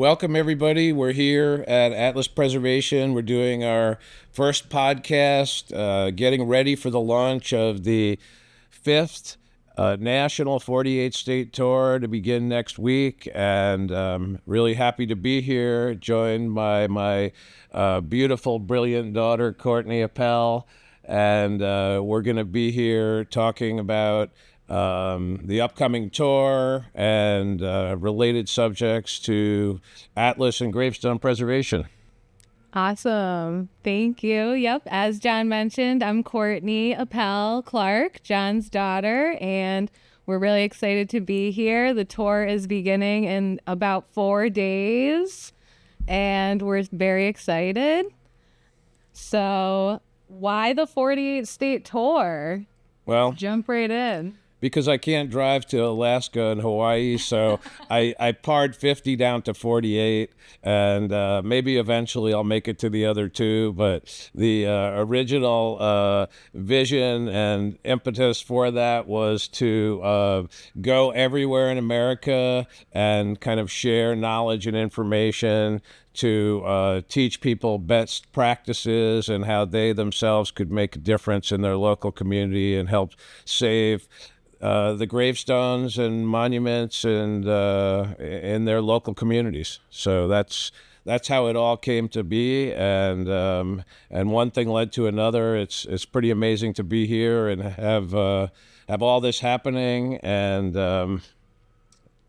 Welcome, everybody. We're here at Atlas Preservation. We're doing our first podcast, getting ready for the launch of the fifth national 48 state tour to begin next week. And really happy to be here, joined by my beautiful, brilliant daughter, Courtney Appel. And we're going to be here talking about the upcoming tour and related subjects to Atlas and gravestone preservation. Awesome. Thank you. Yep. As John mentioned, I'm Courtney Appel Clark, John's daughter, and we're really excited to be here. The tour is beginning in about 4 days, and we're very excited. So why the 48 state tour? Well, Jump right in. because I can't drive to Alaska and Hawaii, so I pared 50 down to 48, and maybe eventually I'll make it to the other two. But the original vision and impetus for that was to go everywhere in America and kind of share knowledge and information to teach people best practices and how they themselves could make a difference in their local community and help save the gravestones and monuments and in their local communities. So that's how it all came to be, and one thing led to another. It's pretty amazing to be here and have all this happening, and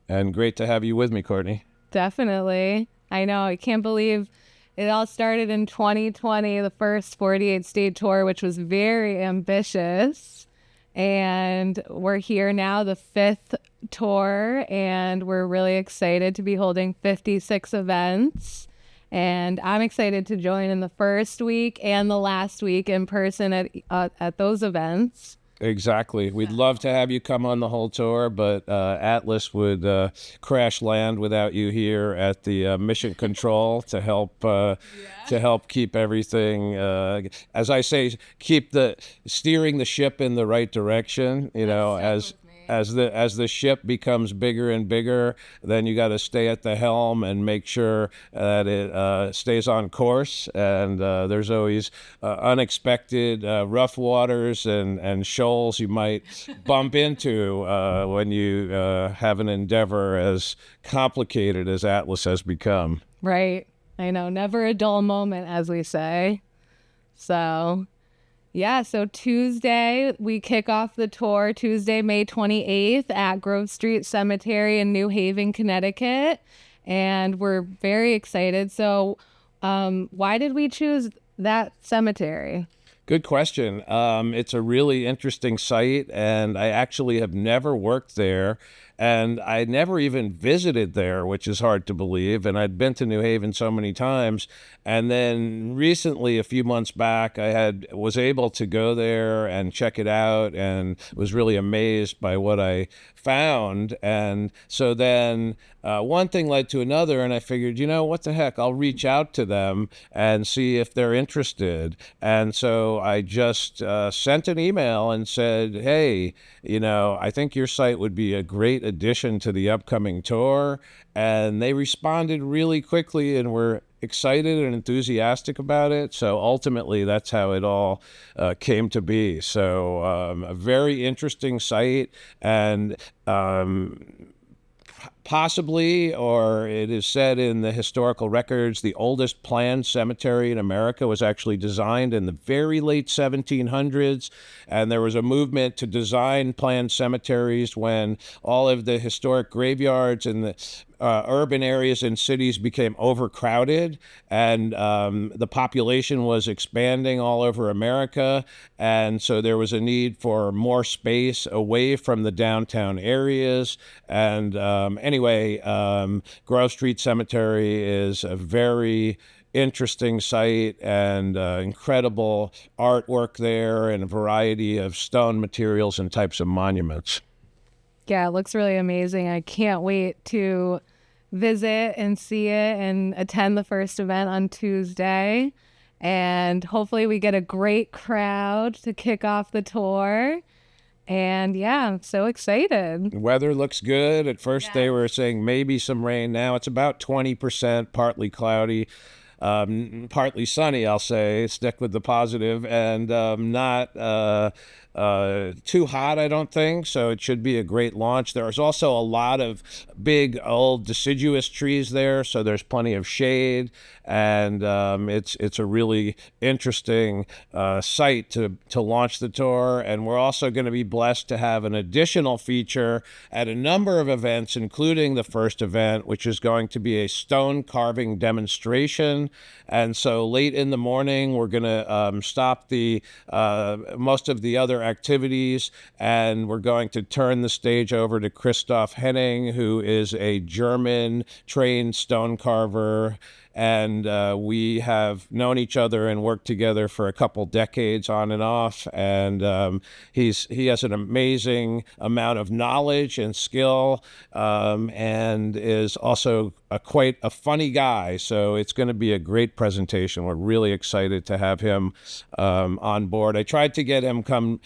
great to have you with me, Courtney. Definitely. I know. I can't believe it all started in 2020, the first 48 state tour, which was very ambitious. And we're here now, the fifth tour, and we're really excited to be holding 56 events. And I'm excited to join in the first week and the last week in person at those events. Exactly. We'd love to have you come on the whole tour, but Atlas would crash land without you here at the mission control to help keep everything, as I say, keep steering the ship in the right direction. You know, as the ship becomes bigger and bigger, then you got to stay at the helm and make sure that it stays on course. And there's always unexpected rough waters and shoals you might bump into when you have an endeavor as complicated as Atlas has become. Right. I know. Never a dull moment, as we say. So... yeah, so Tuesday, we kick off the tour, Tuesday, May 28th at Grove Street Cemetery in New Haven, Connecticut, and we're very excited. So why did we choose that cemetery? Good question. It's a really interesting site, and I actually have never worked there, and I never even visited there, which is hard to believe. And I'd been to New Haven so many times. And then recently, a few months back, was able to go there and check it out, and was really amazed by what I found. And so then one thing led to another, and I figured, what the heck, I'll reach out to them and see if they're interested. And so I just sent an email and said, hey, I think your site would be a great addition to the upcoming tour. And they responded really quickly and were excited and enthusiastic about it. So ultimately, that's how it all came to be. So a very interesting site, and possibly, or it is said in the historical records, the oldest planned cemetery in America was actually designed in the very late 1700s. And there was a movement to design planned cemeteries when all of the historic graveyards in the urban areas and cities became overcrowded, and the population was expanding all over America. And so there was a need for more space away from the downtown areas. And anyway, Grove Street Cemetery is a very interesting site, and incredible artwork there, and a variety of stone materials and types of monuments. Yeah, it looks really amazing. I can't wait to visit and see it and attend the first event on Tuesday. And hopefully we get a great crowd to kick off the tour. And yeah, I'm so excited. Weather looks good. At first, they were saying maybe some rain. Now it's about 20%, partly cloudy, partly sunny, I'll say. Stick with the positive, and not too hot, I don't think. So it should be a great launch. There's also a lot of big, old, deciduous trees there, so there's plenty of shade, and it's a really interesting site to launch the tour. And we're also going to be blessed to have an additional feature at a number of events, including the first event, which is going to be a stone carving demonstration. And so late in the morning, we're going to stop the most of the other activities, and we're going to turn the stage over to Christoph Henning, who is a German trained stone carver. And we have known each other and worked together for a couple decades on and off. And he has an amazing amount of knowledge and skill, and is also quite a funny guy. So it's going to be a great presentation. We're really excited to have him on board. I tried to get him come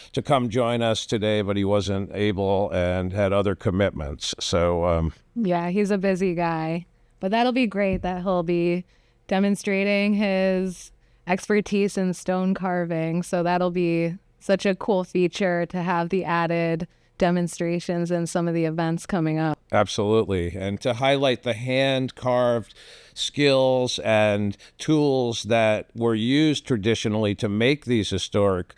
join us today, but he wasn't able and had other commitments. So Yeah, he's a busy guy. But that'll be great that he'll be demonstrating his expertise in stone carving. So that'll be such a cool feature to have the added demonstrations in some of the events coming up. absolutely. And to highlight the hand-carved skills and tools that were used traditionally to make these historic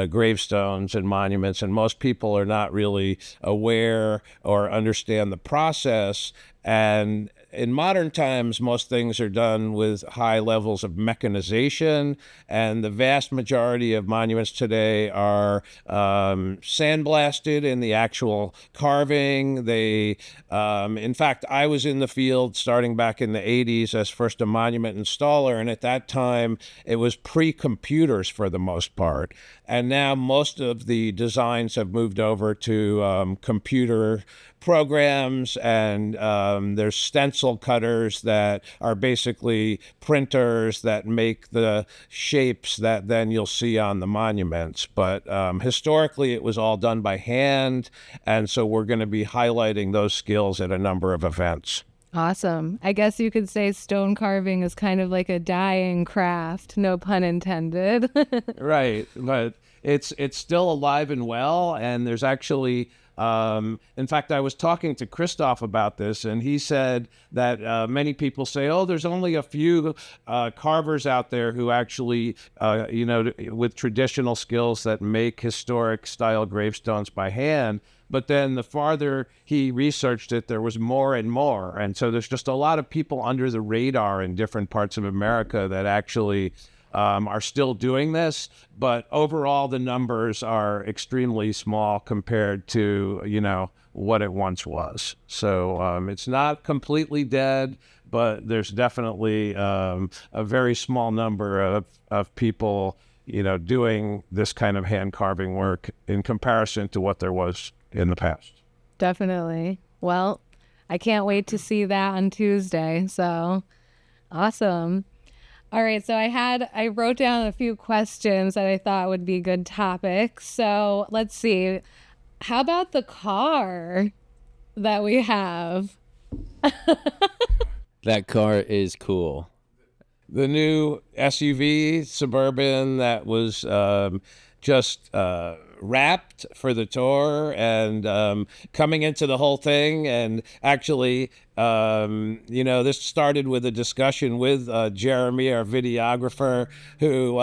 gravestones and monuments. And most people are not really aware or understand the process. And in modern times, most things are done with high levels of mechanization, and the vast majority of monuments today are sandblasted in the actual carving. In fact, I was in the field starting back in the 80s as first a monument installer, and at that time, it was pre-computers for the most part. And now most of the designs have moved over to computer programs, and there's stencil cutters that are basically printers that make the shapes that then you'll see on the monuments. But historically, it was all done by hand, and so we're going to be highlighting those skills at a number of events. Awesome. I guess you could say stone carving is kind of like a dying craft, no pun intended. Right, but it's still alive and well, and there's actually in fact, I was talking to Christoph about this, and he said that many people say, oh, there's only a few carvers out there who actually, with traditional skills that make historic style gravestones by hand. But then the farther he researched it, there was more and more. And so there's just a lot of people under the radar in different parts of America that actually are still doing this, but overall the numbers are extremely small compared to, what it once was. So it's not completely dead, but there's definitely a very small number of people, doing this kind of hand carving work in comparison to what there was in the past. Definitely. Well, I can't wait to see that on Tuesday. So awesome. All right, so I wrote down a few questions that I thought would be good topics. So let's see. How about the car that we have? That car is cool. The new SUV Suburban that was just wrapped for the tour, and coming into the whole thing. And actually, this started with a discussion with Jeremy, our videographer, who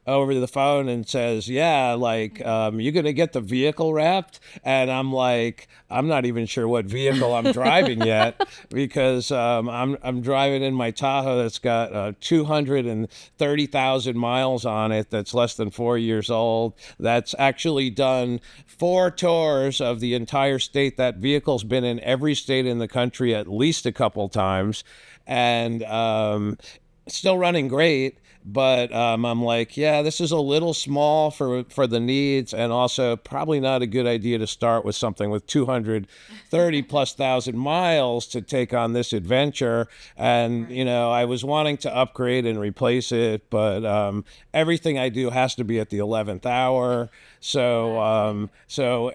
over the phone and says, yeah, like, you're going to get the vehicle wrapped? And I'm like, I'm not even sure what vehicle I'm driving yet, because I'm driving in my Tahoe that's got 230,000 miles on it, that's less than 4 years old. That's actually done 4 tours of the entire state. That vehicle's been in every state in the country at least a couple times, and still running great. but I'm like, yeah, this is a little small for the needs, and also probably not a good idea to start with something with 230 plus thousand miles to take on this adventure. And I was wanting to upgrade and replace it, but everything I do has to be at the 11th hour. So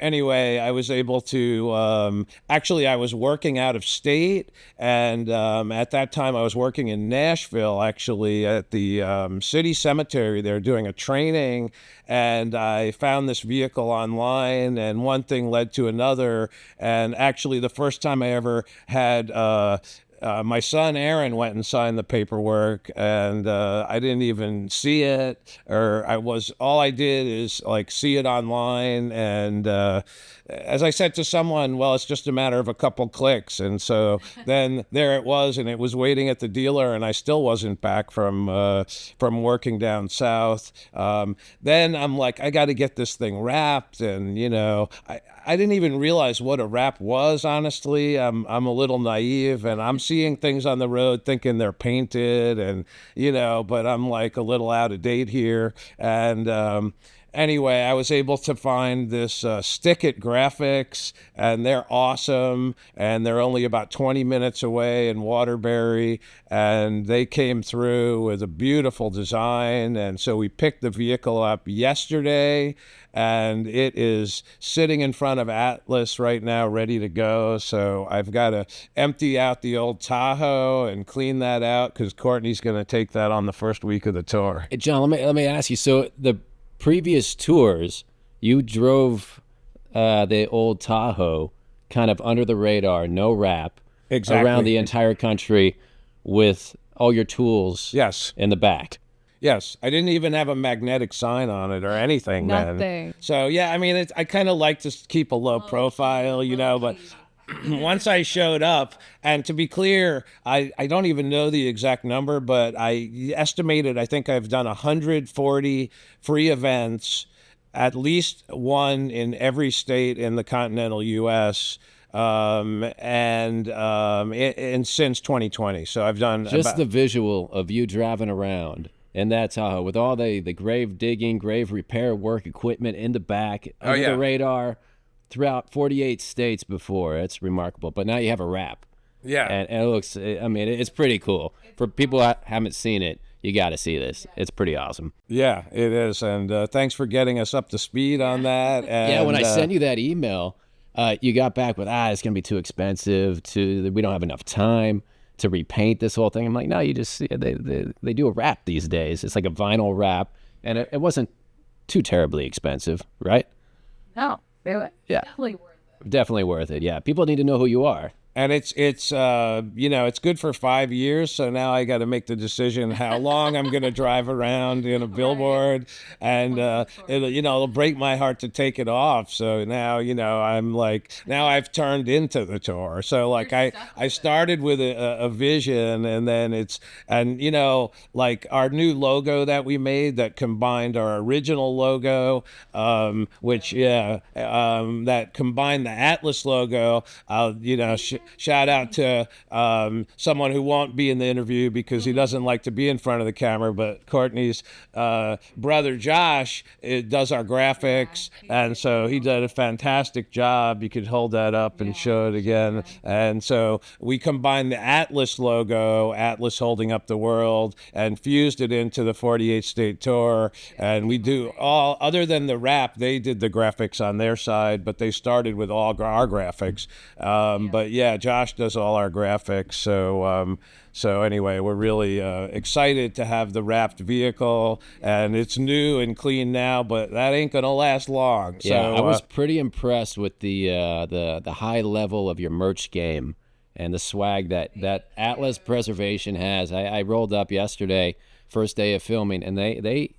anyway, I was able to actually, I was working out of state, and at that time I was working in Nashville, actually at the city cemetery. They're doing a training, and I found this vehicle online, and one thing led to another. And actually, the first time I ever had my son Aaron went and signed the paperwork, and I didn't even see it, or all I did is like see it online, and as I said to someone, well, it's just a matter of a couple clicks. And so then there it was, and it was waiting at the dealer, and I still wasn't back from working down south. Then I'm like, I got to get this thing wrapped, and I didn't even realize what a wrap was, honestly. I'm a little naive, and I'm seeing things on the road thinking they're painted, and but I'm like a little out of date here. And anyway, I was able to find this Stick It Graphics, and they're awesome, and they're only about 20 minutes away in Waterbury, and they came through with a beautiful design. And so we picked the vehicle up yesterday, and it is sitting in front of Atlas right now, ready to go. So I've got to empty out the old Tahoe and clean that out, because Courtney's going to take that on the first week of the tour. Hey, John, let me ask you. So the previous tours, you drove the old Tahoe kind of under the radar, no wrap, Exactly. around the entire country with all your tools Yes. in the back. Yes, I didn't even have a magnetic sign on it or anything. Nothing. Then. So yeah, I mean, I kind of like to keep a low profile, but once I showed up, and to be clear, I don't even know the exact number, but I estimated, I think I've done 140 free events, at least one in every state in the continental U.S., and since 2020. So I've done Just the visual of you driving around in that Tahoe with all the grave digging, grave repair work equipment in the back, under the radar, throughout 48 states before. It's remarkable. But now you have a wrap. Yeah. And it looks, I mean, it's pretty cool. For people who haven't seen it, you got to see this. It's pretty awesome. Yeah, it is. And thanks for getting us up to speed on that. And, yeah, when I sent you that email, you got back with, it's going to be too expensive. We don't have enough time to repaint this whole thing. I'm like, no, you just, they do a wrap these days. It's like a vinyl wrap. And it wasn't too terribly expensive, right? No, Yeah. definitely worth it. Definitely worth it. Yeah, people need to know who you are. And it's it's good for 5 years. So now I got to make the decision how long I'm going to drive around in a billboard, and it'll break my heart to take it off. So now I'm like, now I've turned into the tour. So like I started with a vision, and then like our new logo that we made that combined our original logo, that combined the Atlas logo. Shout out to someone who won't be in the interview because he doesn't like to be in front of the camera, but Courtney's brother Josh does our graphics, and so he did a fantastic job. You could hold that up and show it again. And so we combined the Atlas logo, Atlas holding up the world, and fused it into the 48 state tour. And we do all, other than the wrap, they did the graphics on their side, but they started with all our graphics. But yeah, Josh does all our graphics. So anyway, we're really excited to have the wrapped vehicle, and it's new and clean now, but that ain't gonna last long. Yeah, so, I was pretty impressed with the high level of your merch game and the swag that Atlas Preservation has. I rolled up yesterday, first day of filming, and they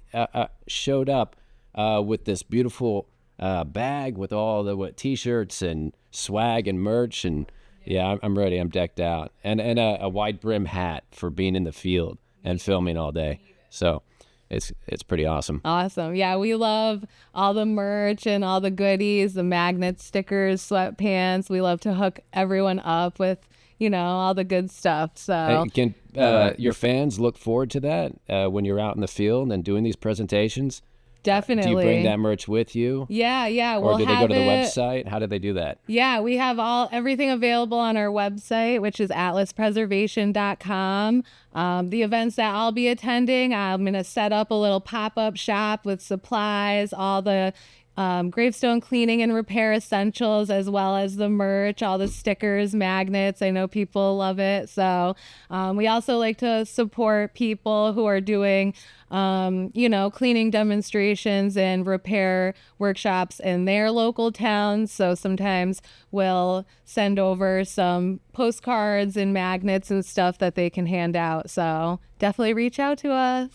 showed up with this beautiful bag with all the T-shirts and swag and merch, and yeah, I'm ready. I'm decked out, and a wide brim hat for being in the field and filming all day. So it's pretty awesome. Awesome. Yeah, we love all the merch and all the goodies, the magnets, stickers, sweatpants. We love to hook everyone up with all the good stuff. So Can your fans look forward to that when you're out in the field and doing these presentations? definitely. Do you bring that merch with you? Yeah. Or We'll do they go have to the it. website? How do they do that? Yeah, we have everything available on our website, which is atlaspreservation.com. The events that I'll be attending, I'm going to set up a little pop-up shop with supplies, all the gravestone cleaning and repair essentials, as well as the merch, all the stickers, magnets. I know people love it. So we also like to support people who are doing, cleaning demonstrations and repair workshops in their local towns. So sometimes we'll send over some postcards and magnets and stuff that they can hand out. So definitely reach out to us.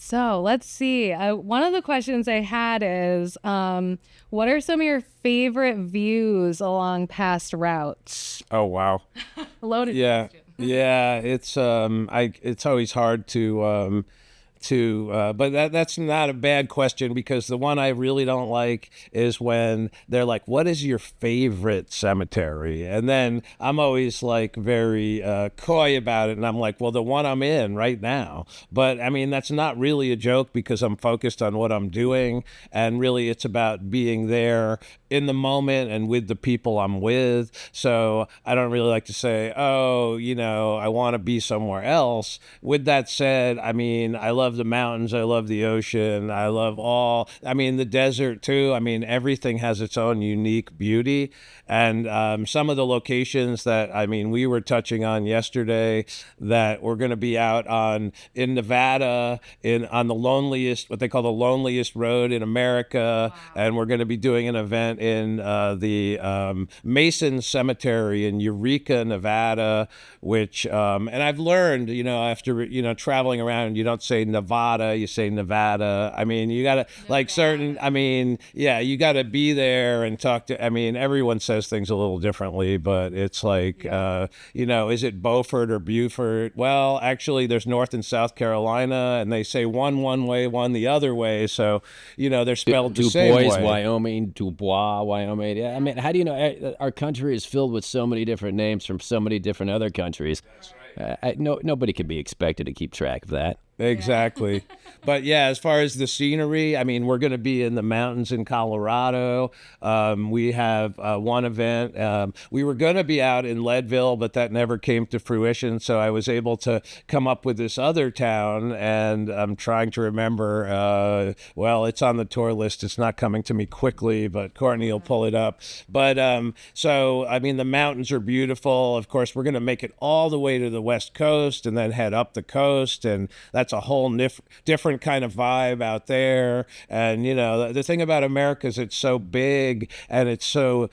So let's see. One of the questions I had is, what are some of your favorite views along past routes? Oh, wow. Loaded Yeah. question. Yeah. It's always hard but that's not a bad question, because the one I really don't like is when they're like, what is your favorite cemetery? And then I'm always like very coy about it, and I'm like, well, the one I'm in right now. But I mean, that's not really a joke, because I'm focused on what I'm doing, and really it's about being there in the moment and with the people I'm with. So I don't really like to say, oh, I want to be somewhere else. With that said, I mean, I love the mountains, I love the ocean, I mean, the desert too. I mean, everything has its own unique beauty. And some of the locations that, I mean, we were touching on yesterday, that we're going to be out in Nevada, on the loneliest, what they call the loneliest road in America. Wow. And we're going to be doing an event in the Mason Cemetery in Eureka, Nevada, which, and I've learned, after, traveling around, you don't say Nevada, you say Nevada. I mean, you got to, like, you got to be there and talk to, I mean, everyone says things a little differently, but it's like, is it Beaufort or Beaufort? Well, actually, there's North and South Carolina, and they say one way, one the other way. So, they're spelled the same way. Dubois, Wyoming, Dubois, Wyoming. Yeah, I mean, how do you know? Our country is filled with so many different names from so many different other countries. That's right. Nobody can be expected to keep track of that. Exactly. But yeah, as far as the scenery, I mean, we're going to be in the mountains in Colorado. We have one event. We were going to be out in Leadville, but that never came to fruition. So I was able to come up with this other town, and I'm trying to remember. Well, it's on the tour list. It's not coming to me quickly, but Courtney will pull it up. But so, I mean, the mountains are beautiful. Of course, we're going to make it all the way to the West Coast and then head up the coast. And that's a whole different kind of vibe out there. And, the thing about America is it's so big, and it's so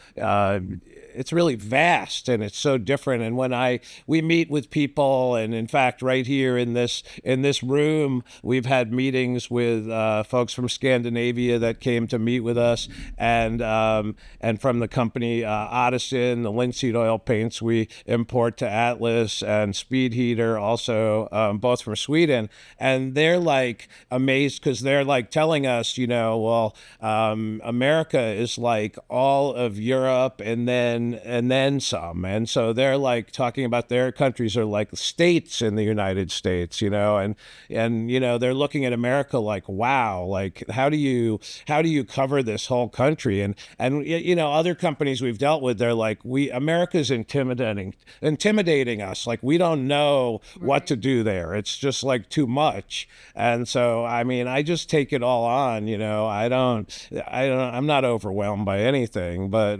it's really vast, and it's so different. And when we meet with people, and in fact, right here in this room, we've had meetings with folks from Scandinavia that came to meet with us, and from the company Odison, the linseed oil paints we import to Atlas, and Speed Heater, also both from Sweden. And they're like amazed, because they're like telling us, America is like all of Europe and then some. And so they're like talking about their countries are like states in the United States, and they're looking at America like, wow, like how do you cover this whole country? And other companies we've dealt with, they're like, America's intimidating us. Like, we don't know what to do there. It's just like too much. And so, I mean, I just take it all on, I'm not overwhelmed by anything, but,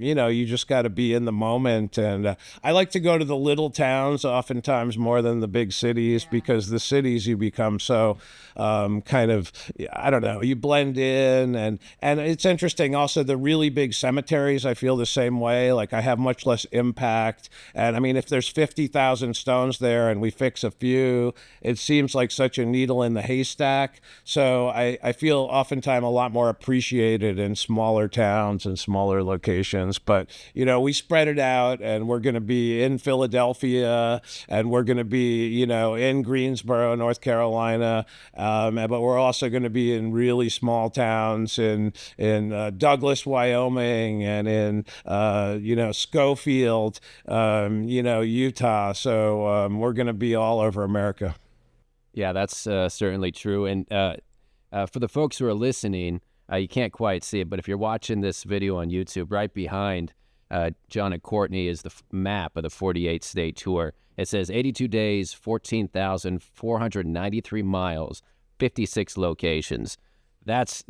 you just got to be in the moment. And I like to go to the little towns oftentimes more than the big cities, because the cities you become so kind of, I don't know, you blend in. And it's interesting also, the really big cemeteries, I feel the same way. Like, I have much less impact. And I mean, if there's 50,000 stones there and we fix a few, it seems like such a needle in the haystack. So I feel oftentimes a lot more appreciated in smaller towns and smaller locations. But we spread it out, and we're going to be in Philadelphia, and we're going to be, in Greensboro, North Carolina, but we're also going to be in really small towns in Douglas, Wyoming, and in Schofield, Utah. So we're going to be all over America. Yeah, that's certainly true. And for the folks who are listening, you can't quite see it, but if you're watching this video on YouTube, right behind John and Courtney is the map of the 48-state tour. It says 82 days, 14,493 miles, 56 locations. That's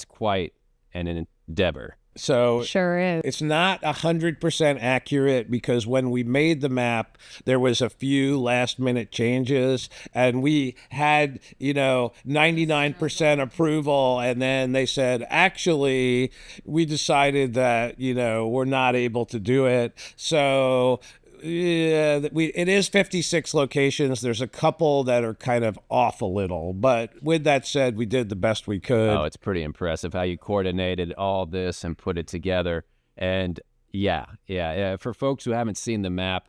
quite an endeavor. So Sure is. it's not 100% accurate, because when we made the map, there was a few last minute changes, and we had, 99% approval. And then they said, actually, we decided that, we're not able to do it. So yeah, it is 56 locations. There's a couple that are kind of off a little, but with that said, we did the best we could. Oh, it's pretty impressive how you coordinated all this and put it together. And yeah. For folks who haven't seen the map,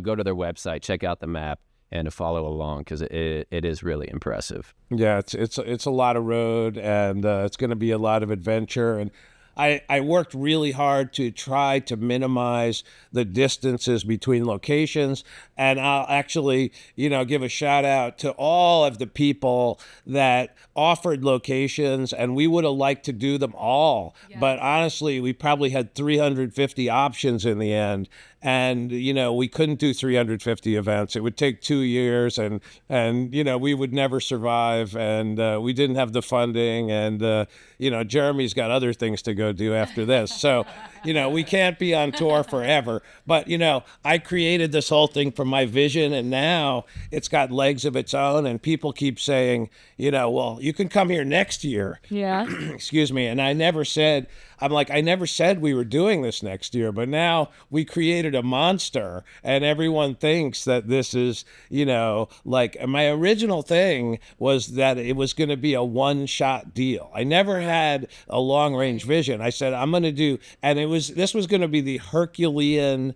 go to their website, check out the map, and follow along, because it is really impressive. Yeah, it's a lot of road, and it's going to be a lot of adventure. And I worked really hard to try to minimize the distances between locations. And I'll actually, give a shout out to all of the people that offered locations, and we would have liked to do them all. Yeah. But honestly, we probably had 350 options in the end. And, we couldn't do 350 events. It would take 2 years, and we would never survive. And we didn't have the funding. And, Jeremy's got other things to go do after this. So, we can't be on tour forever. But, I created this whole thing from my vision, and now it's got legs of its own. And people keep saying, well, you can come here next year. Yeah. Excuse me. And I never said we were doing this next year, but now we created a monster, and everyone thinks that this is, my original thing was that it was going to be a one-shot deal. I never had a long-range vision. I said, I'm going to do, and this was going to be the Herculean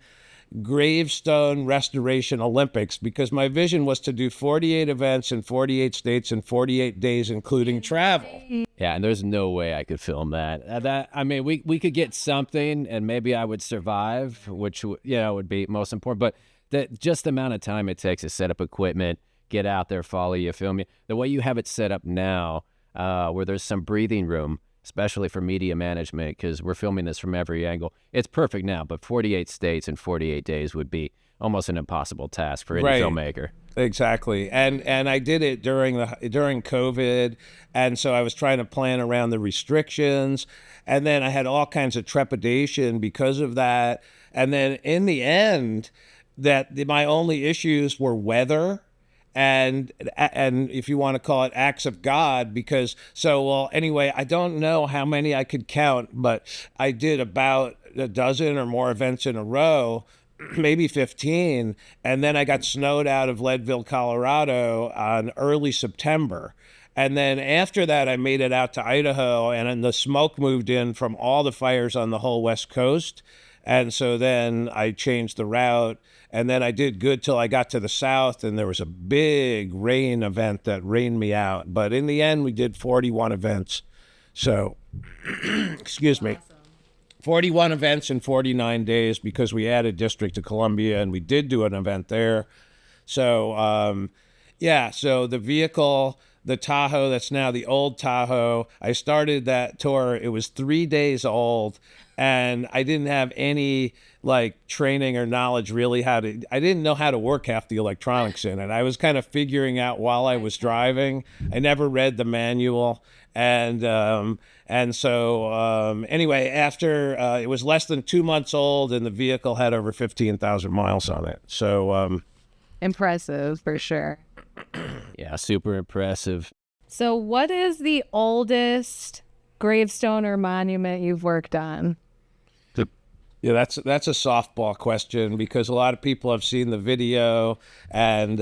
gravestone restoration Olympics, because my vision was to do 48 events in 48 states in 48 days, including travel. Yeah, and there's no way I could film that. We could get something, and maybe I would survive, which would be most important. But just the amount of time it takes to set up equipment, get out there, follow you, film you. The way you have it set up now, where there's some breathing room, especially for media management, because we're filming this from every angle. It's perfect now, but 48 states in 48 days would be almost an impossible task for any filmmaker. Exactly. And I did it during COVID, and so I was trying to plan around the restrictions, and then I had all kinds of trepidation because of that. And then in the end, my only issues were weather, and if you want to call it acts of God, anyway, I don't know how many I could count, but I did about a dozen or more events in a row, maybe 15, and then I got snowed out of Leadville, Colorado on early September. And then after that, I made it out to Idaho, and then the smoke moved in from all the fires on the whole West Coast. And so then I changed the route, and then I did good till I got to the south, and there was a big rain event that rained me out. But in the end, we did 41 events. So, excuse me. 41 events in 49 days, because we added District of Columbia, and we did do an event there. So, so the vehicle, the Tahoe, that's now the old Tahoe, I started that tour. It was 3 days old, and I didn't have any training or knowledge really I didn't know how to work half the electronics in it. I was kind of figuring out while I was driving. I never read the manual. And so anyway, after it was less than 2 months old, and the vehicle had over 15,000 miles on it. So impressive for sure. Yeah, super impressive. So what is the oldest gravestone or monument you've worked on? Yeah, that's a softball question, because a lot of people have seen the video, and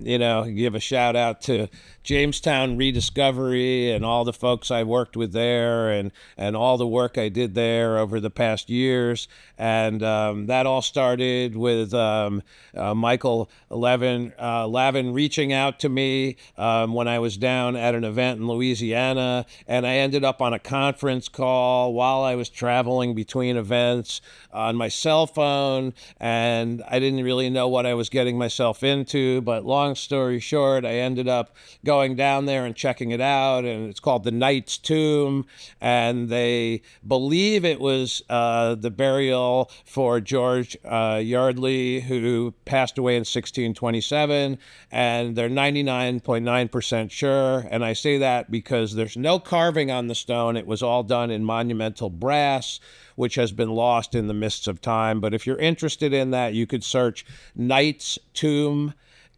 give a shout out to Jamestown Rediscovery and all the folks I worked with there, and all the work I did there over the past years. And that all started with Michael Lavin reaching out to me when I was down at an event in Louisiana, and I ended up on a conference call while I was traveling between events on my cell phone, and I didn't really know what I was getting myself into. But long story short, I ended up going down there and checking it out, and it's called the Knight's Tomb, and they believe it was the burial for George Yardley, who passed away in 1627, and they're 99.9% sure. And I say that because there's no carving on the stone. It was all done in monumental brass, which has been lost in the mists of time. But if you're interested in that, you could search Knight's Tomb,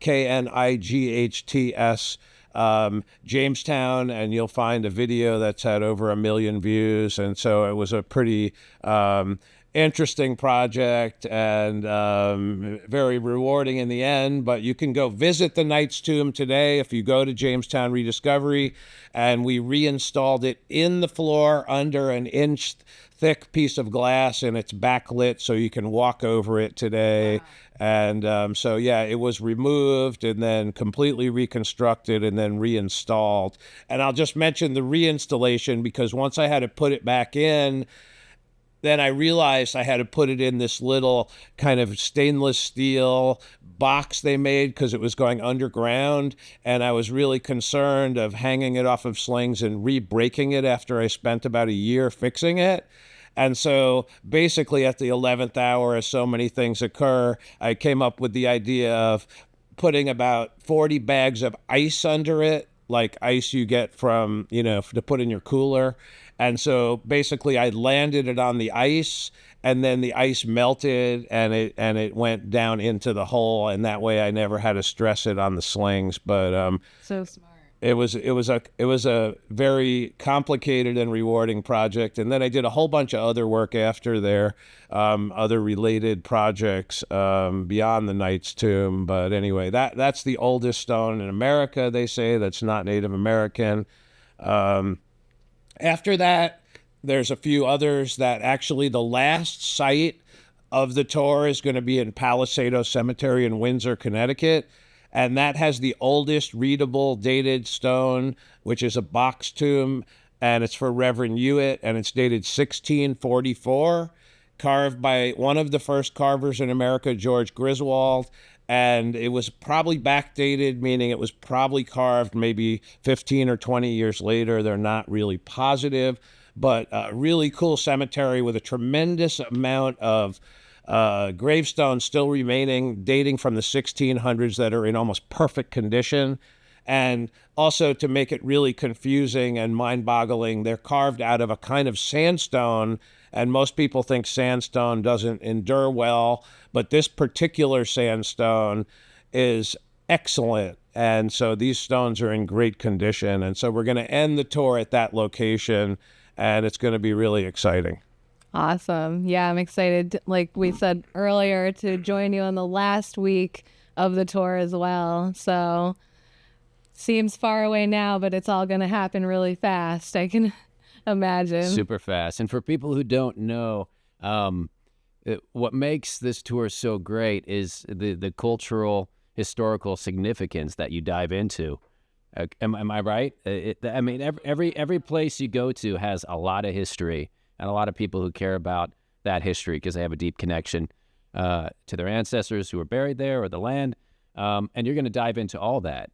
Knights, Jamestown, and you'll find a video that's had over 1 million views. And so it was a pretty interesting project and very rewarding in the end. But you can go visit the Knight's Tomb today if you go to Jamestown Rediscovery, and we reinstalled it in the floor under an inch thick piece of glass, and it's backlit so you can walk over it today. Wow. And so, yeah, it was removed and then completely reconstructed and then reinstalled. And I'll just mention the reinstallation because once I had to put it back in, then I realized I had to put it in this little kind of stainless steel box they made because it was going underground. And I was really concerned of hanging it off of slings and re-breaking it after I spent about a year fixing it. And so basically at the 11th hour, as so many things occur, I came up with the idea of putting about 40 bags of ice under it, like ice you get from, to put in your cooler. And so basically I landed it on the ice, and then the ice melted and it went down into the hole, and that way I never had to stress it on the slings. But so smart. It was a very complicated and rewarding project. And then I did a whole bunch of other work after there, other related projects beyond the Knight's Tomb. But anyway, that's the oldest stone in America, they say, that's not Native American. After that, there's a few others that actually the last site of the tour is going to be in Palisado Cemetery in Windsor, Connecticut. And that has the oldest readable dated stone, which is a box tomb, and it's for Reverend Hewitt, and it's dated 1644, carved by one of the first carvers in America, George Griswold. And it was probably backdated, meaning it was probably carved maybe 15 or 20 years later. They're not really positive, but a really cool cemetery with a tremendous amount of gravestones still remaining, dating from the 1600s, that are in almost perfect condition. And also, to make it really confusing and mind-boggling, they're carved out of a kind of sandstone, and most people think sandstone doesn't endure well, but this particular sandstone is excellent. And so these stones are in great condition. And so we're going to end the tour at that location, and it's going to be really exciting. Awesome. Yeah, I'm excited, like we said earlier, to join you on the last week of the tour as well. So seems far away now, but it's all going to happen really fast, I can imagine. Super fast. And for people who don't know, what makes this tour so great is the cultural, historical significance that you dive into. Am I right? I mean, every place you go to has a lot of history, and a lot of people who care about that history because they have a deep connection to their ancestors who were buried there or the land. And you're going to dive into all that,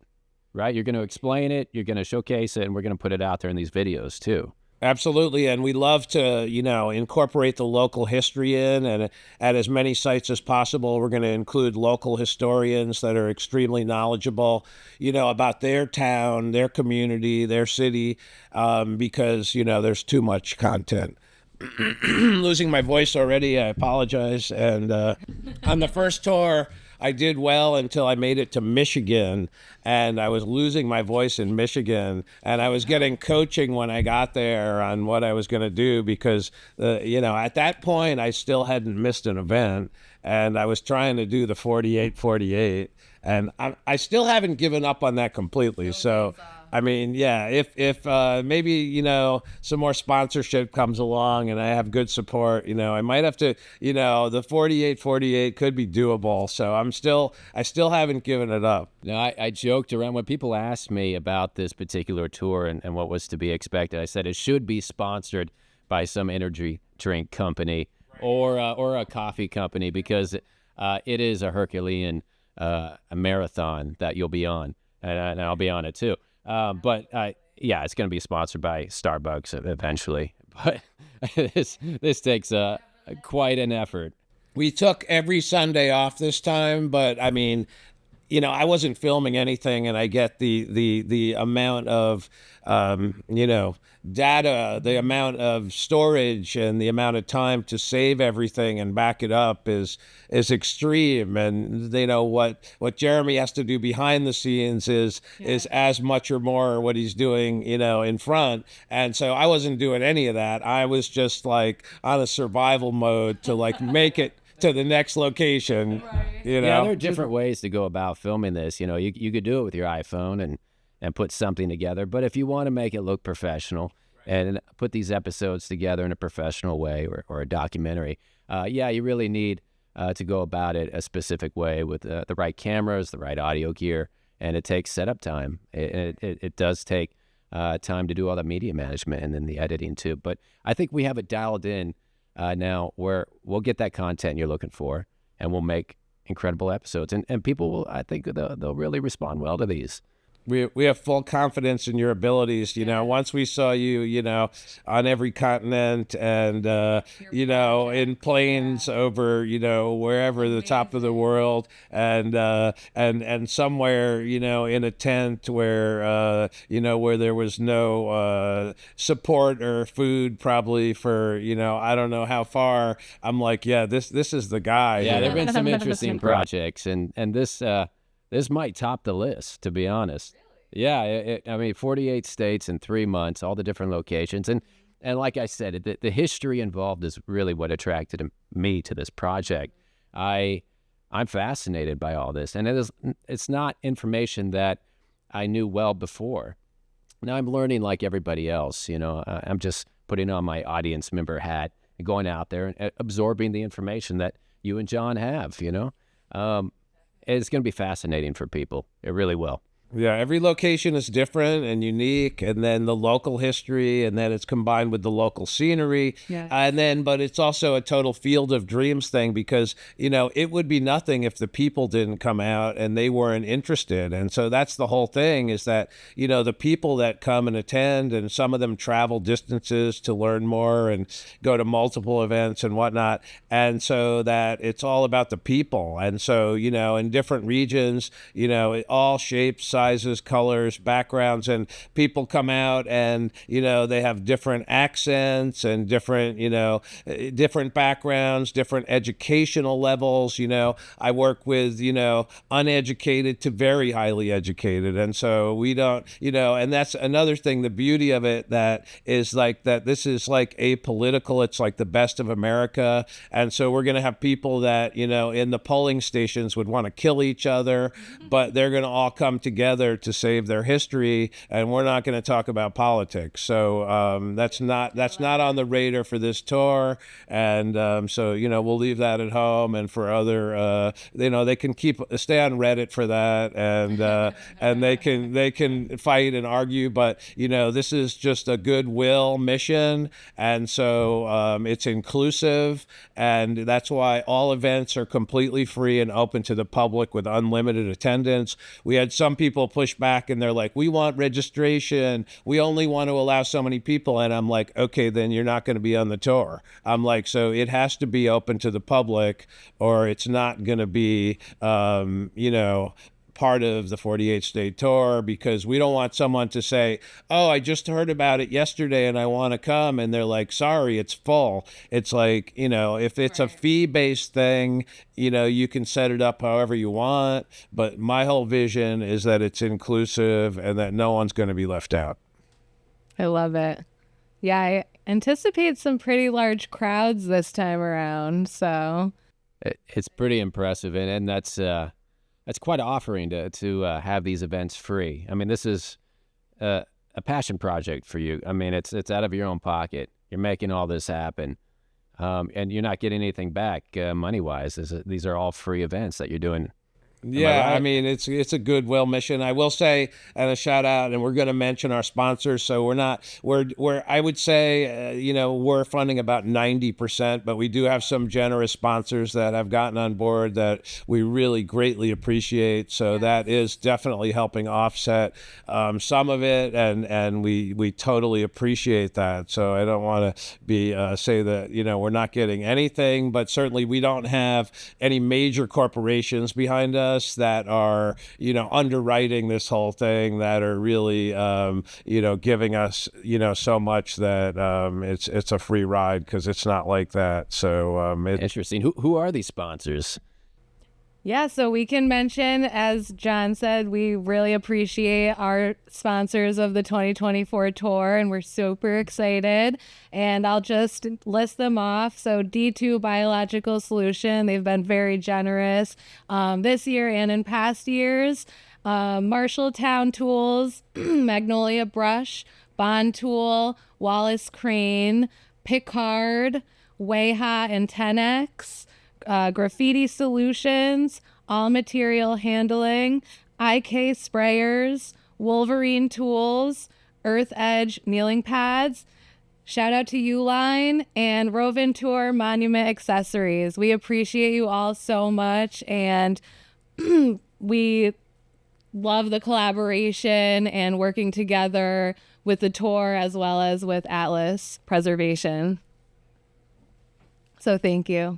right? You're going to explain it, you're going to showcase it, and we're going to put it out there in these videos too. Absolutely, and we love to, incorporate the local history in, and at as many sites as possible, we're going to include local historians that are extremely knowledgeable, about their town, their community, their city, because, there's too much content. Losing my voice already, I apologize. And on the first tour, I did well until I made it to Michigan, and I was losing my voice in Michigan, and I was getting coaching when I got there on what I was going to do because, at that point, I still hadn't missed an event, and I was trying to do the 48-48, And I still haven't given up on that completely. So, I mean, yeah, if maybe, you know, some more sponsorship comes along and I have good support, you know, I might have to, you know, the 48 could be doable. So I still haven't given it up. No, I joked around when people asked me about this particular tour and what was to be expected. I said it should be sponsored by some energy drink company or a coffee company, because it is a Herculean a marathon that you'll be on, and I'll be on it too. But yeah, it's going to be sponsored by Starbucks eventually. But this takes quite an effort. We took every Sunday off this time, but I mean, you know, I wasn't filming anything, and I get the amount of you know, data, the amount of storage, and the amount of time to save everything and back it up is extreme. And you know what Jeremy has to do behind the scenes is as much or more what he's doing, you know, in front. And so I wasn't doing any of that. I was just like on a survival mode to like make it to the next location. You know, Yeah, there are different ways to go about filming this. You know, you could do it with your iPhone and put something together. But if you want to make it look professional and put these episodes together in a professional way, or a documentary, yeah, you really need to go about it a specific way with the right cameras, the right audio gear, and it takes setup time. It does take time to do all the media management and then the editing too. But I think we have it dialed in now where we'll get that content you're looking for, and we'll make incredible episodes. And people will, I think they'll really respond well to these. We have full confidence in your abilities. You know, once we saw you, you know, on every continent and, you know, in planes over, you know, wherever the top of the world, and somewhere, you know, in a tent where, you know, where there was no support or food probably for, you know, I don't know how far. I'm like, yeah, this is the guy. Yeah, here. there've been some interesting projects, and this might top the list, to be honest. Yeah, I mean, 48 states in 3 months, all the different locations, and like I said, the history involved is really what attracted me to this project. I'm fascinated by all this, and it's not information that I knew well before. Now I'm learning like everybody else. You know, I'm just putting on my audience member hat and going out there and absorbing the information that you and John have. You know. It's going to be fascinating for people. It really will. Yeah, every location is different and unique, and then the local history, and then it's combined with the local scenery. Yeah. And then, but it's also a total field of dreams thing, because, you know, it would be nothing if the people didn't come out and they weren't interested. And so that's the whole thing, is that, you know, the people that come and attend, and some of them travel distances to learn more and go to multiple events and whatnot. And so that it's all about the people. And so, you know, in different regions, you know, all shapes, sizes, colors, backgrounds, and people come out and, you know, they have different accents and different, you know, different backgrounds, different educational levels. You know, I work with, you know, uneducated to very highly educated. And so we don't, you know, and that's another thing, the beauty of it, that is like that this is like apolitical. It's like the best of America. And so we're going to have people that, you know, in the polling stations would want to kill each other, but they're going to all come together to save their history, and we're not going to talk about politics. So that's not on the radar for this tour, and so, you know, we'll leave that at home. And for other, you know, they can stay on Reddit for that, and they can fight and argue, but, you know, this is just a goodwill mission, and so it's inclusive, and that's why all events are completely free and open to the public with unlimited attendance. We had some people push back, and they're like, we want registration, we only want to allow so many people. And I'm like, okay, then you're not going to be on the tour. I'm like, so it has to be open to the public, or it's not going to be you know, part of the 48 state tour, because we don't want someone to say, oh, I just heard about it yesterday and I want to come, and they're like, sorry, it's full. It's like, you know, if it's a fee-based thing, you know, you can set it up however you want, but my whole vision is that it's inclusive and that no one's going to be left out. I love it. Yeah, I anticipate some pretty large crowds this time around, so It's pretty impressive, and that's That's quite an offering to have these events free. I mean, this is a passion project for you. I mean, it's out of your own pocket. You're making all this happen, and you're not getting anything back money wise. These are all free events that you're doing. Am I Yeah, I right? mean it's a goodwill mission. I will say, and a shout out, and we're going to mention our sponsors. So we're I would say we're funding about 90%, but we do have some generous sponsors that have gotten on board that we really greatly appreciate. So that is definitely helping offset some of it, and we totally appreciate that. So I don't want to be say that we're not getting anything, but certainly we don't have any major corporations behind us that are underwriting this whole thing, that are really giving us so much that it's a free ride, because it's not like that. So Interesting. Who are these sponsors? Yeah, so we can mention, as John said, we really appreciate our sponsors of the 2024 tour, and we're super excited. And I'll just list them off. So D2 Biological Solution, they've been very generous this year and in past years. Marshalltown Tools, Magnolia Brush, Bond Tool, Wallace Crane, Picard, Wayha and 10X. Graffiti Solutions, All Material Handling, IK Sprayers, Wolverine Tools, Earthedge Kneeling Pads. Shout out to Uline and Rovin Tour Monument Accessories. We appreciate you all so much, and we love the collaboration and working together with the tour as well as with Atlas Preservation. So thank you.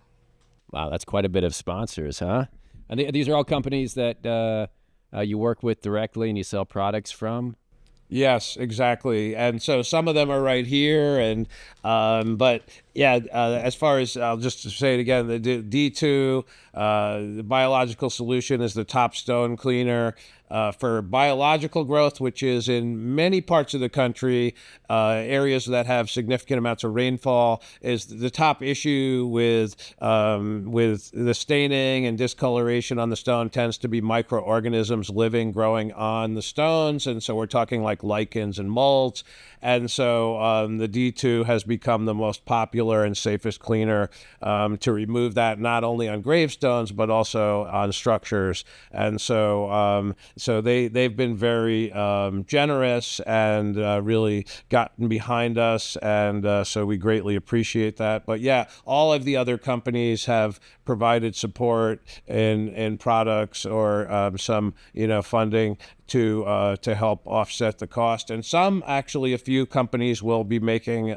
Wow, that's quite a bit of sponsors, huh? And these are all companies that you work with directly and you sell products from? Yes, exactly. And so some of them are right here, and but yeah, as far as, I'll just say it again, the D2, the biological solution, is the top stone cleaner for biological growth, which is in many parts of the country, areas that have significant amounts of rainfall, is the top issue with the staining and discoloration on the stone tends to be microorganisms growing on the stones. And so we're talking like lichens and molds. And so the D2 has become the most popular and safest cleaner to remove that, not only on gravestones, but also on structures. And so they've been very generous and really gotten behind us. And so we greatly appreciate that. But yeah, all of the other companies have provided support in products or some funding to help offset the cost. And some, actually, a few companies will be making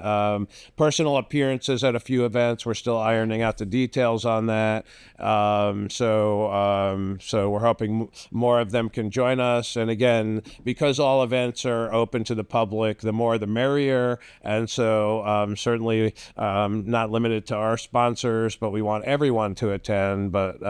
personal appearances at a few events. We're still ironing out the details on that. So we're hoping more of them can join us. And again, because all events are open to the public, the more the merrier. And so certainly not limited to our sponsors, but we want everyone to attend. But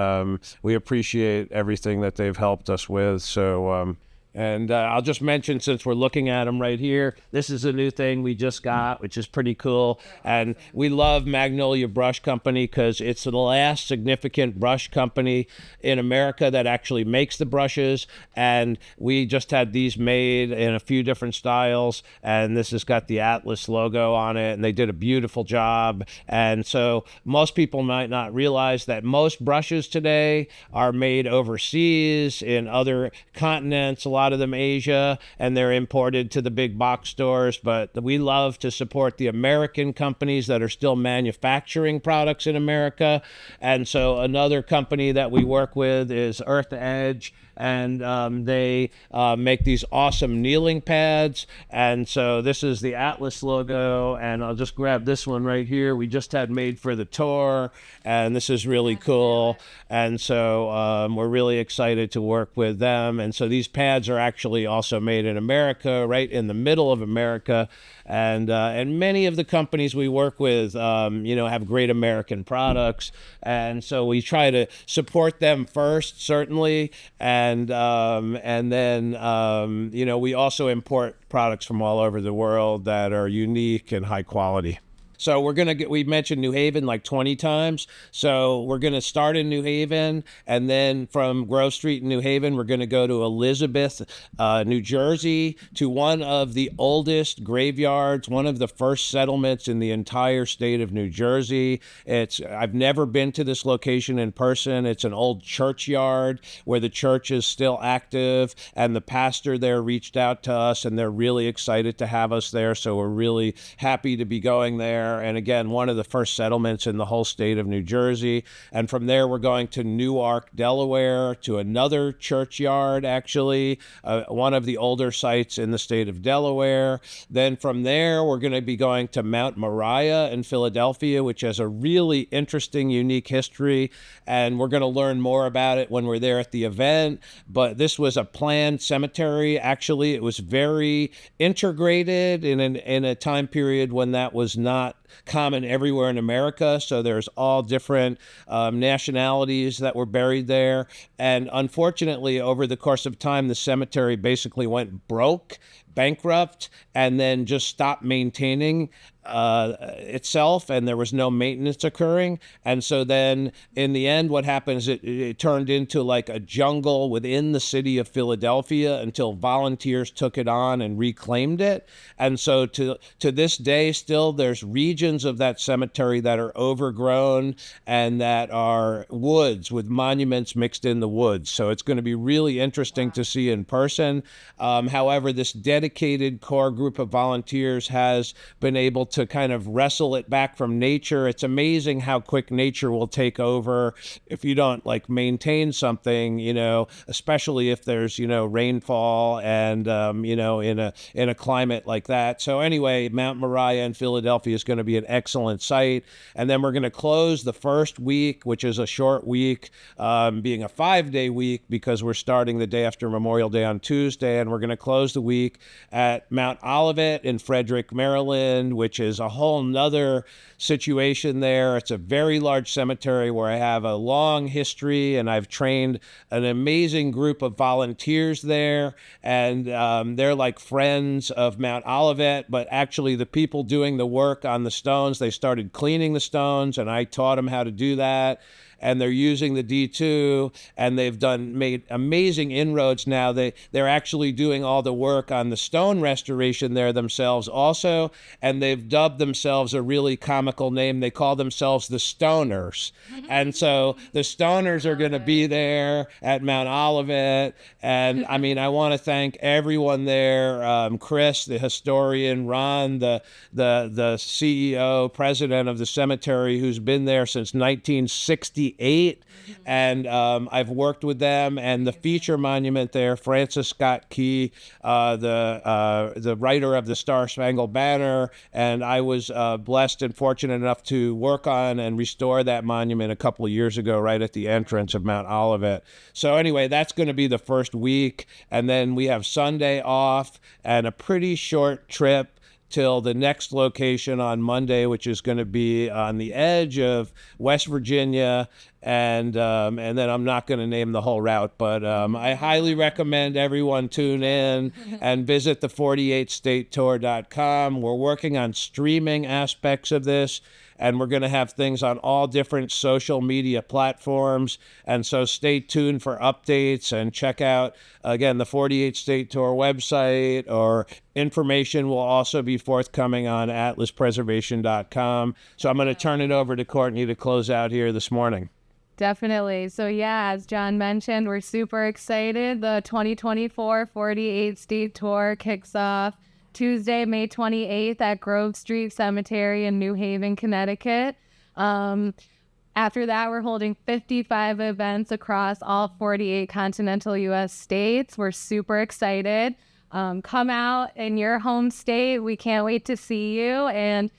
we appreciate everything that they've helped us with. So and I'll just mention, since we're looking at them right here, this is a new thing we just got, which is pretty cool. And we love Magnolia Brush Company because it's the last significant brush company in America that actually makes the brushes. And we just had these made in a few different styles. And this has got the Atlas logo on it. And they did a beautiful job. And so most people might not realize that most brushes today are made overseas in other continents, a lot of them Asia, and they're imported to the big box stores. But we love to support the American companies that are still manufacturing products in America. And so another company that we work with is Earthedge, and they make these awesome kneeling pads. And so this is the Atlas logo, and I'll just grab this one right here. We just had made for the tour, and this is really cool. And so we're really excited to work with them. And so these pads are actually also made in America, right in the middle of America. And many of the companies we work with, have great American products. And so we try to support them first, certainly. And then, we also import products from all over the world that are unique and high quality. So we mentioned New Haven like 20 times. So we're going to start in New Haven, and then from Grove Street in New Haven, we're going to go to Elizabeth, New Jersey, to one of the oldest graveyards, one of the first settlements in the entire state of New Jersey. I've never been to this location in person. It's an old churchyard where the church is still active, and the pastor there reached out to us, and they're really excited to have us there. So we're really happy to be going there. And again, one of the first settlements in the whole state of New Jersey. And from there, we're going to Newark, Delaware, to another churchyard, actually, one of the older sites in the state of Delaware. Then from there, we're going to be going to Mount Moriah in Philadelphia, which has a really interesting, unique history. And we're going to learn more about it when we're there at the event. But this was a planned cemetery. Actually, it was very integrated in a time period when that was not common everywhere in America. So there's all different nationalities that were buried there. And unfortunately, over the course of time, the cemetery basically went bankrupt, and then just stopped maintaining itself, and there was no maintenance occurring. And so then in the end, what happened is it turned into like a jungle within the city of Philadelphia until volunteers took it on and reclaimed it. And so to this day, still there's regions of that cemetery that are overgrown and that are woods with monuments mixed in the woods. So it's going to be really interesting to see in person. However, this dedicated core group of volunteers has been able to kind of wrestle it back from nature. It's amazing how quick nature will take over if you don't like maintain something, especially if there's, rainfall and, in a climate like that. So anyway, Mount Moriah in Philadelphia is going to be an excellent site. And then we're going to close the first week, which is a short week, being a 5-day week because we're starting the day after Memorial Day on Tuesday. And we're going to close the week at Mount Olivet in Frederick, Maryland, which is a whole nother situation there. It's a very large cemetery where I have a long history, and I've trained an amazing group of volunteers there. And they're like friends of Mount Olivet, but actually the people doing the work on the stones, they started cleaning the stones, and I taught them how to do that. And they're using the D2, and they've made amazing inroads now. They're actually doing all the work on the stone restoration there themselves also, and they've dubbed themselves a really comical name. They call themselves the Stoners. And so the Stoners are going to be there at Mount Olivet. And I mean, I want to thank everyone there, Chris, the historian, Ron, the CEO, president of the cemetery, who's been there since 1968. And I've worked with them, and the feature monument there, Francis Scott Key, the writer of the Star Spangled Banner, and I was blessed and fortunate enough to work on and restore that monument a couple of years ago right at the entrance of Mount Olivet. So anyway, that's going to be the first week, and then we have Sunday off and a pretty short trip till the next location on Monday, which is going to be on the edge of West Virginia. And then I'm not going to name the whole route, but I highly recommend everyone tune in and visit the 48statetour.com. We're working on streaming aspects of this, and we're going to have things on all different social media platforms. And so stay tuned for updates, and check out, again, the 48 State Tour website, or information will also be forthcoming on atlaspreservation.com. So I'm going to turn it over to Courtney to close out here this morning. Definitely. So yeah, as John mentioned, we're super excited. The 2024 48 State Tour kicks off Tuesday, May 28th at Grove Street Cemetery in New Haven, Connecticut. After that, we're holding 55 events across all 48 continental U.S. states. We're super excited. Come out in your home state. We can't wait to see you. And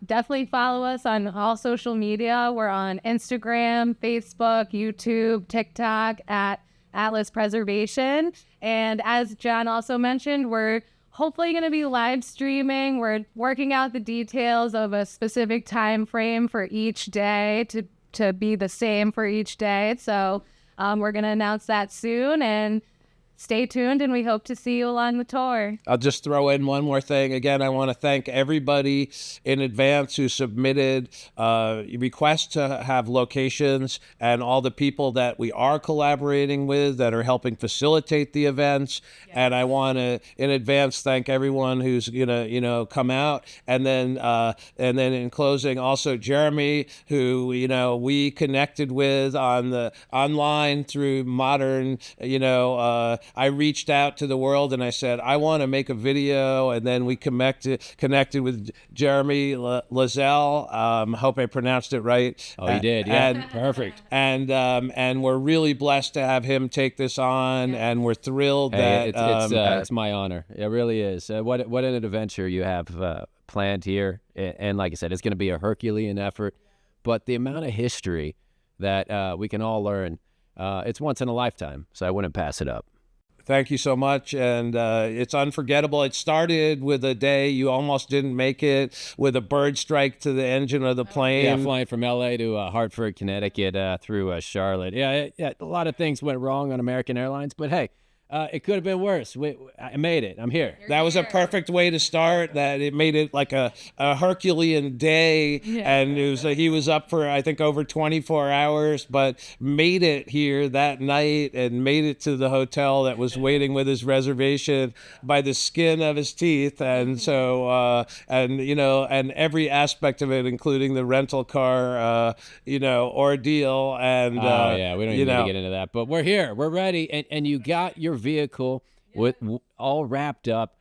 definitely follow us on all social media. We're on Instagram, Facebook, YouTube, TikTok at Atlas Preservation. And as John also mentioned, we're hopefully going to be live streaming. We're working out the details of a specific time frame for each day to be the same for each day. So we're going to announce that soon. And stay tuned, and we hope to see you along the tour. I'll just throw in one more thing. Again, I want to thank everybody in advance who submitted requests to have locations, and all the people that we are collaborating with that are helping facilitate the events. Yes. And I want to, in advance, thank everyone who's gonna, come out. And then in closing, also Jeremy, who we connected with on the online through modern. I reached out to the world and I said, I want to make a video. And then we connected with Jeremy Lazelle. Hope I pronounced it right. Oh, you did. Yeah. Perfect. And we're really blessed to have him take this on. And we're thrilled that it's my honor. It really is. What an adventure you have planned here. And like I said, it's going to be a Herculean effort. But the amount of history that we can all learn, it's once in a lifetime. So I wouldn't pass it up. Thank you so much. And it's unforgettable. It started with a day you almost didn't make it, with a bird strike to the engine of the plane. Yeah, flying from L.A. to Hartford, Connecticut, through Charlotte. Yeah, a lot of things went wrong on American Airlines, but hey, it could have been worse. I made it. I'm here. That was a perfect way to start. That it made it like a Herculean day, and he was up for, I think, over 24 hours, but made it here that night and made it to the hotel that was waiting with his reservation by the skin of his teeth. And so, and every aspect of it, including the rental car, ordeal. And we don't even need to get into that. But we're here. We're ready, and you got your vehicle with all wrapped up.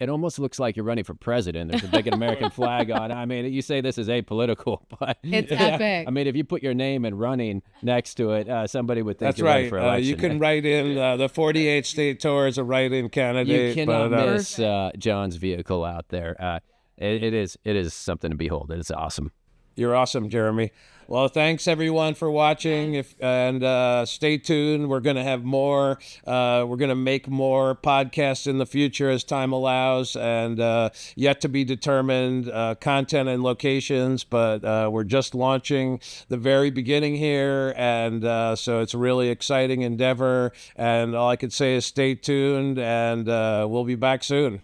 It almost looks like you're running for president. There's a big American flag on. I mean, you say this is apolitical, but it's epic. I mean, if you put your name and running next to it, somebody would think that's you're right. running for election. You can write in the 48 state tour as a write-in candidate. You cannot miss John's vehicle out there. It is something to behold. It's awesome. You're awesome, Jeremy. Well, thanks everyone for watching. Stay tuned. We're going to have more. We're going to make more podcasts in the future as time allows, and yet to be determined content and locations. But we're just launching the very beginning here, and so it's a really exciting endeavor. And all I could say is stay tuned, and we'll be back soon.